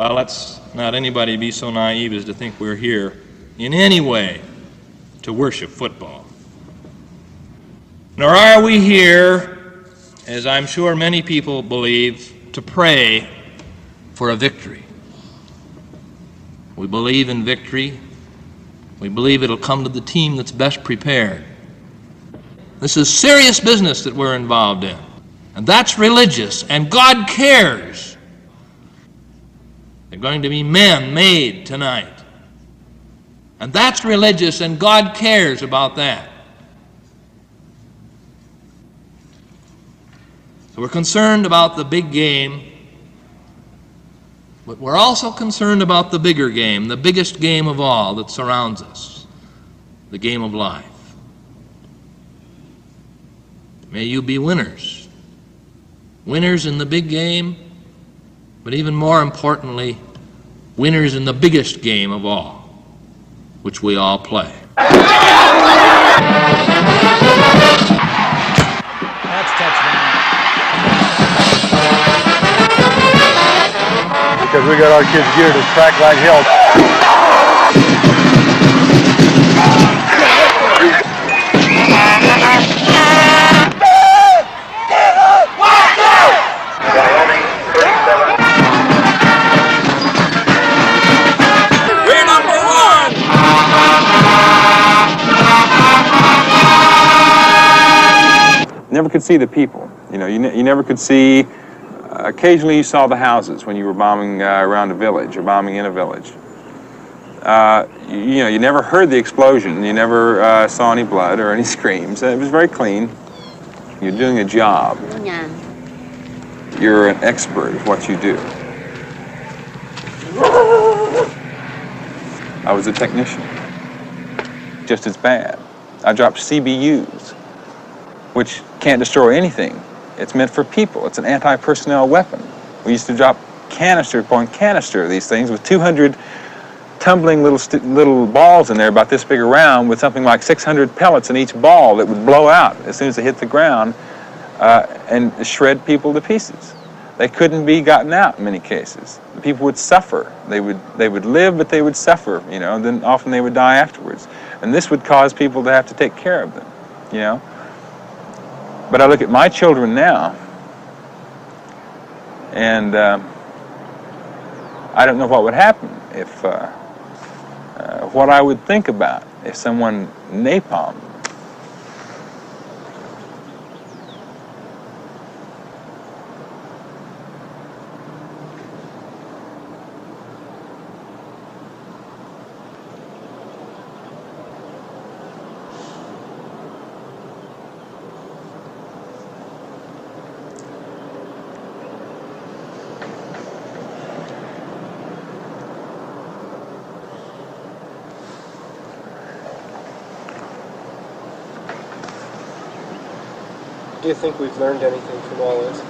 Well, let's not anybody be so naive as to think we're here in any way to worship football. Nor are we here, as I'm sure many people believe, to pray for a victory. We believe in victory. We believe it'll come to the team that's best prepared. This is serious business that we're involved in, and that's religious, and God cares. There are going to be men made tonight, and that's religious, and God cares about that. So we're concerned about the big game, but we're also concerned about the bigger game, the biggest game of all that surrounds us, the game of life. May you be winners. Winners in the big game, but even more importantly, winners in the biggest game of all, which we all play. That's touchdown. Because we got our kids geared to track like hell. We're number one! Never could see the people. You know, you never could see. Occasionally you saw the houses when you were bombing around a village or bombing in a village. You know, you never heard the explosion. You never saw any blood or any screams. It was very clean. You're doing a job. You're an expert at what you do. I was a technician. Just as bad. I dropped CBUs, which can't destroy anything. It's meant for people. It's an anti-personnel weapon. We used to drop canister upon canister of these things with 200 tumbling little balls in there about this big around with something like 600 pellets in each ball that would blow out as soon as they hit the ground and shred people to pieces. They couldn't be gotten out in many cases. The people would suffer. They would live, but they would suffer, you know, then often they would die afterwards. And this would cause people to have to take care of them, you know. But I look at my children now, and I don't know what would happen if, what I would think about if someone napalmed. Do you think we've learned anything from all this?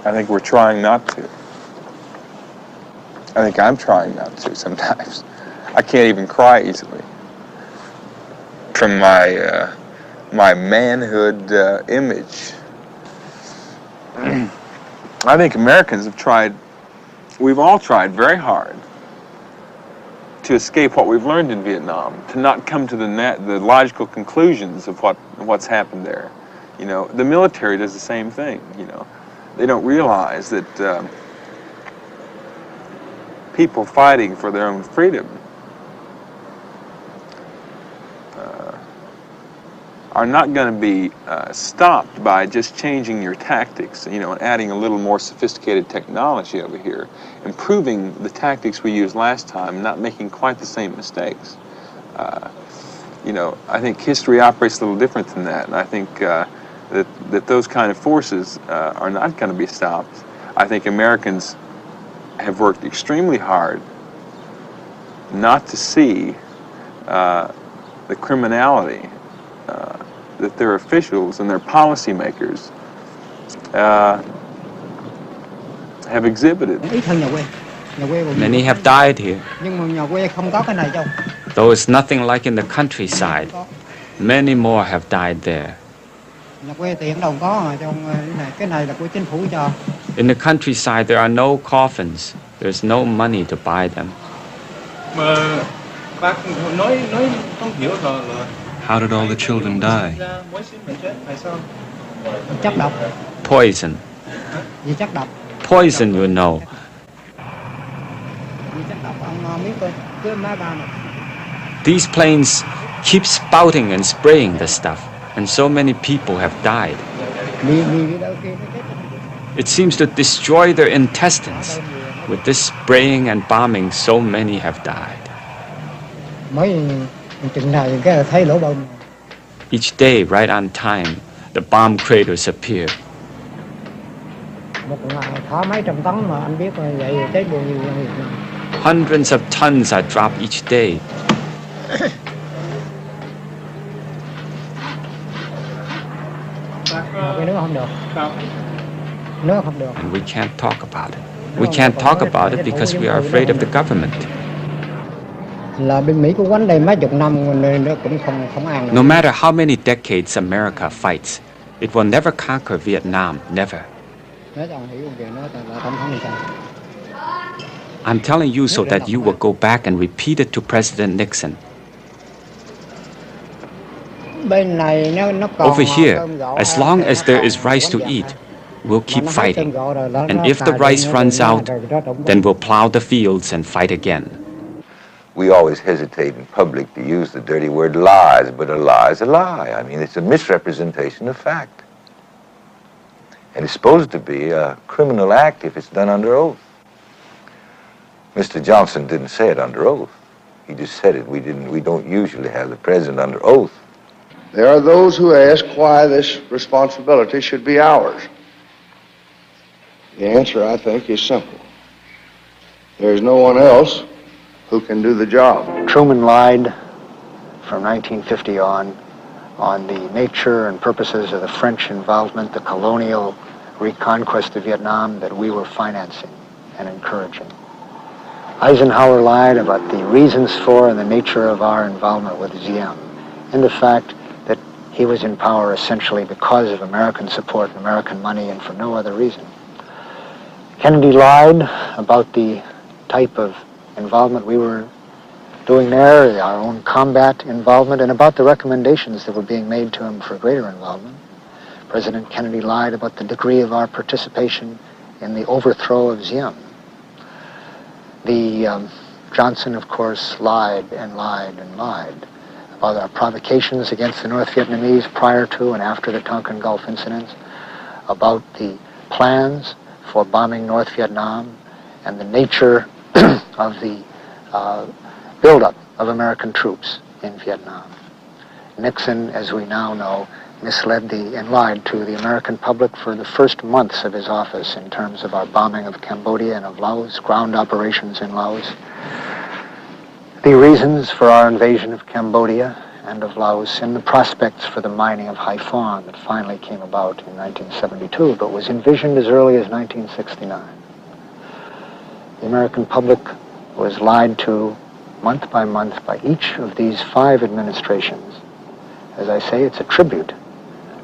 I think we're trying not to. I think I'm trying not to sometimes. I can't even cry easily from my my manhood image. I think Americans have tried, we've all tried very hard to escape what we've learned in Vietnam, to not come to the logical conclusions of what's happened there. You know, the military does the same thing, you know. They don't realize that people fighting for their own freedom are not going to be stopped by just changing your tactics, you know, and adding a little more sophisticated technology over here, improving the tactics we used last time, not making quite the same mistakes. You know, I think history operates a little different than that, and I think that those kind of forces are not going to be stopped. I think Americans have worked extremely hard not to see the criminality that their officials and their policymakers have exhibited. Many have died here. Though it's nothing like in the countryside, many more have died there. Nhà quê tiền đâu có mà trong cái này là của chính phủ cho. In the countryside, there are no coffins. There's no money to buy them. Mà bác nói không hiểu là How did all the children die? mới sinh mà chết tại sao? Chất độc, Poison. vì chất độc, Poison, you know. vì chất độc ông biết coi cứ máy bay này. These planes keep spouting and spraying the stuff, and so many people have died. Vì đâu kia nó chết. It seems to destroy their intestines. With this spraying and bombing, so many have died. Mới chừng này cái thấy lỗ bông. Each day, right on time, the bomb craters appear. Một ngày thả mấy trăm tấn mà anh biết là vậy chết bao nhiêu người Việt Nam. Hundreds of tons are dropped each day. Mà cái nước không được. Nước không được. And we can't talk about it. We can't talk about it because we are afraid of the government. Là bên Mỹ cũng quánh đây mấy chục năm nên nó cũng không an. No matter how many decades America fights, it will never conquer Vietnam, never. Nói cho hiểu về nó là tổng thống sao? I'm telling you so that you will go back and repeat it to President Nixon. Bên này nó còn Over here, as long as there is rice to eat, we'll keep fighting. And if the rice runs out, then we'll plow the fields and fight again. We always hesitate in public to use the dirty word lies, but a lie is a lie. I mean, it's a misrepresentation of fact. And it's supposed to be a criminal act if it's done under oath. Mr. Johnson didn't say it under oath. He just said it. We don't usually have the president under oath. There are those who ask why this responsibility should be ours. The answer, I think, is simple. There's no one else who can do the job. Truman lied from 1950 on the nature and purposes of the French involvement, the colonial reconquest of Vietnam that we were financing and encouraging. Eisenhower lied about the reasons for and the nature of our involvement with Diem, and the fact that he was in power essentially because of American support and American money and for no other reason. Kennedy lied about the type of involvement we were doing there, our own combat involvement, and about the recommendations that were being made to him for greater involvement. President Kennedy lied about the degree of our participation in the overthrow of Diem. Johnson, of course, lied and lied and lied about our provocations against the North Vietnamese prior to and after the Tonkin Gulf incidents, about the plans for bombing North Vietnam, and the nature of the buildup of American troops in Vietnam. Nixon, as we now know, misled and lied to the American public for the first months of his office in terms of our bombing of Cambodia and of Laos, ground operations in Laos, the reasons for our invasion of Cambodia and of Laos, and the prospects for the mining of Haiphong that finally came about in 1972, but was envisioned as early as 1969. The American public was lied to month by each of these 5 administrations. As I say, it's a tribute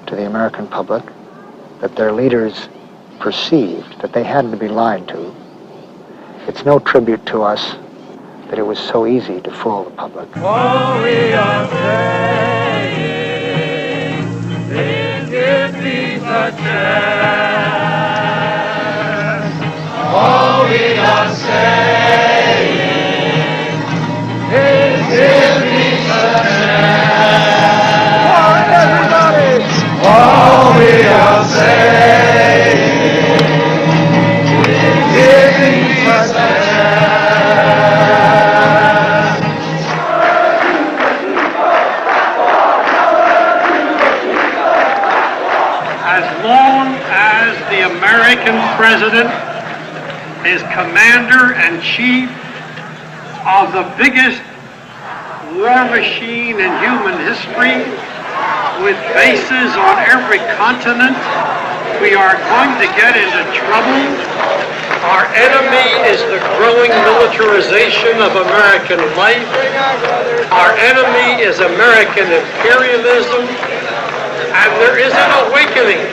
to the American public that their leaders perceived that they had to be lied to. It's no tribute to us that it was so easy to fool the public. All we are saying is give peace a chance. All we are saying is give peace a chance. Come on, everybody! All we are saying is give peace a chance. American president is commander-in-chief of the biggest war machine in human history, with bases on every continent. We are going to get into trouble. Our enemy is the growing militarization of American life. Our enemy is American imperialism. And there is an awakening.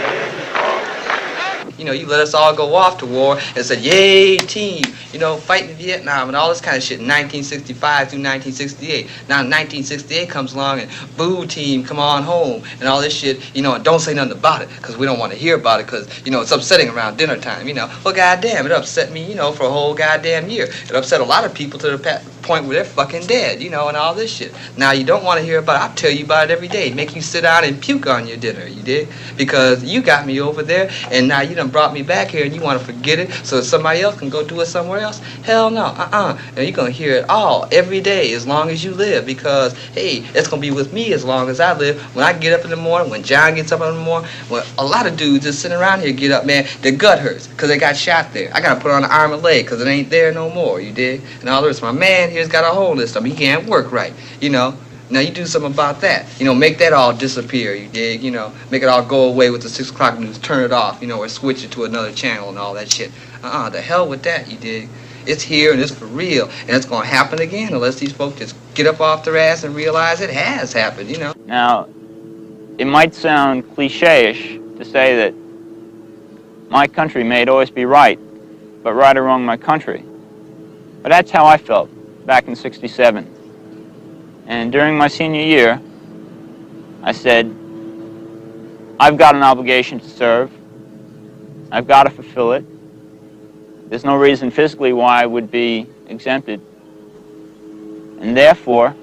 You know, you let us all go off to war and said, yay, team, you know, fighting Vietnam and all this kind of shit in 1965 through 1968. Now 1968 comes along and boo, team, come on home and all this shit, you know, and don't say nothing about it because we don't want to hear about it because, you know, it's upsetting around dinner time, you know. Well, goddamn, it upset me, you know, for a whole goddamn year. It upset a lot of people to the point where they're fucking dead, you know, and all this shit. Now, you don't want to hear about it. I'll tell you about it every day. Make you sit down and puke on your dinner, you dig? Because you got me over there and now you done brought me back here and you want to forget it so that somebody else can go do it somewhere else? Hell no, Now you're going to hear it all every day as long as you live because, hey, it's going to be with me as long as I live. When I get up in the morning, when John gets up in the morning, when a lot of dudes just sitting around here get up, man, their gut hurts because they got shot there. I got to put on an arm and leg because it ain't there no more, you dig? And all the rest. My man here's got a hole in his stomach. He can't work right, you know. Now you do something about that. You know, make that all disappear, you dig? You know, make it all go away with the 6 o'clock news, turn it off, you know, or switch it to another channel and all that shit. The hell with that, you dig? It's here and it's for real. And it's going to happen again unless these folks just get up off their ass and realize it has happened, you know. Now, it might sound cliche-ish to say that my country may always be right, but right or wrong, my country. But that's how I felt back in '67. And during my senior year, I said, I've got an obligation to serve. I've got to fulfill it. There's no reason physically why I would be exempted. And therefore,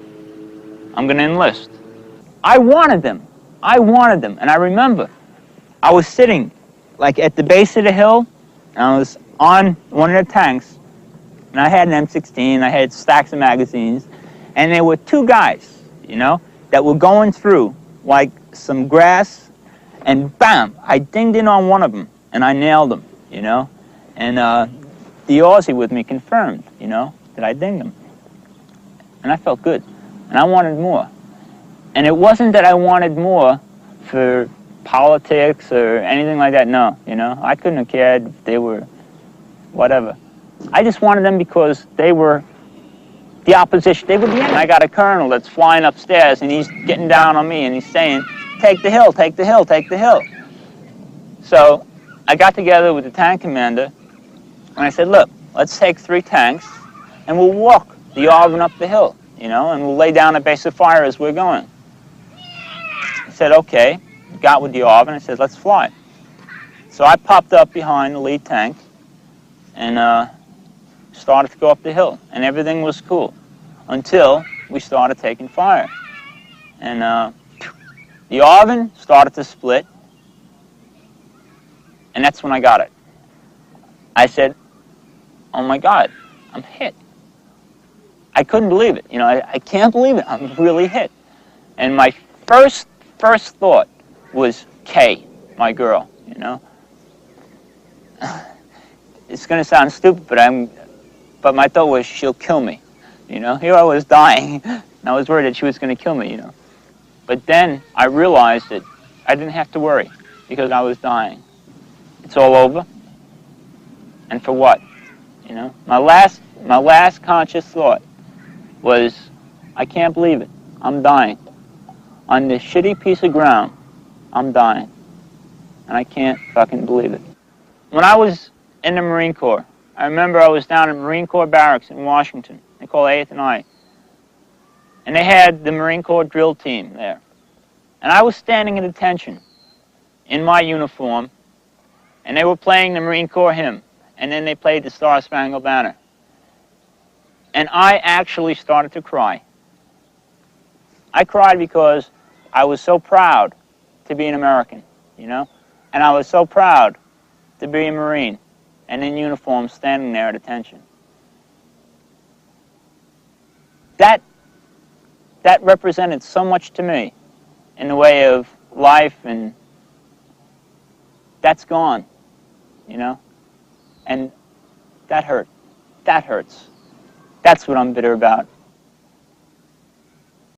I'm going to enlist. I wanted them. I wanted them. And I remember, I was sitting like at the base of the hill, and I was on one of the tanks, and I had an M16, I had stacks of magazines, and there were 2 guys, you know, that were going through like some grass, and bam, I dinged in on one of them, and I nailed him, you know. And the Aussie with me confirmed, you know, that I dinged him. And I felt good, and I wanted more. And it wasn't that I wanted more for politics or anything like that, no, you know. I couldn't have cared if they were whatever. I just wanted them because they were the opposition. They were the enemy. I got a colonel that's flying upstairs and he's getting down on me and he's saying, take the hill, take the hill, take the hill. So I got together with the tank commander and I said, look, let's take 3 tanks and we'll walk the Yarvin up the hill, you know, and we'll lay down a base of fire as we're going. He said, okay. Got with the Yarvin and said, let's fly. So I popped up behind the lead tank and started to go up the hill, and everything was cool until we started taking fire. And the Yarvin started to split, and that's when I got it. I said, oh my God, I'm hit. I couldn't believe it. You know, I can't believe it. I'm really hit. And my first thought was Kay, my girl, you know. It's going to sound stupid, but my thought was she'll kill me, you know. Here I was dying, and I was worried that she was going to kill me, you know. But then I realized that I didn't have to worry because I was dying. It's all over, and for what, you know? My last conscious thought was, I can't believe it. I'm dying. On this shitty piece of ground, I'm dying. And I can't fucking believe it. When I was in the Marine Corps, I remember I was down in Marine Corps barracks in Washington. They call 8th and I. And they had the Marine Corps drill team there. And I was standing at attention in my uniform, and they were playing the Marine Corps hymn. And then they played the Star Spangled Banner. And I actually started to cry. I cried because I was so proud to be an American, you know? And I was so proud to be a Marine and in uniform standing there at attention. That represented so much to me in the way of life, and that's gone, you know? And that hurt. That hurts. That's what I'm bitter about.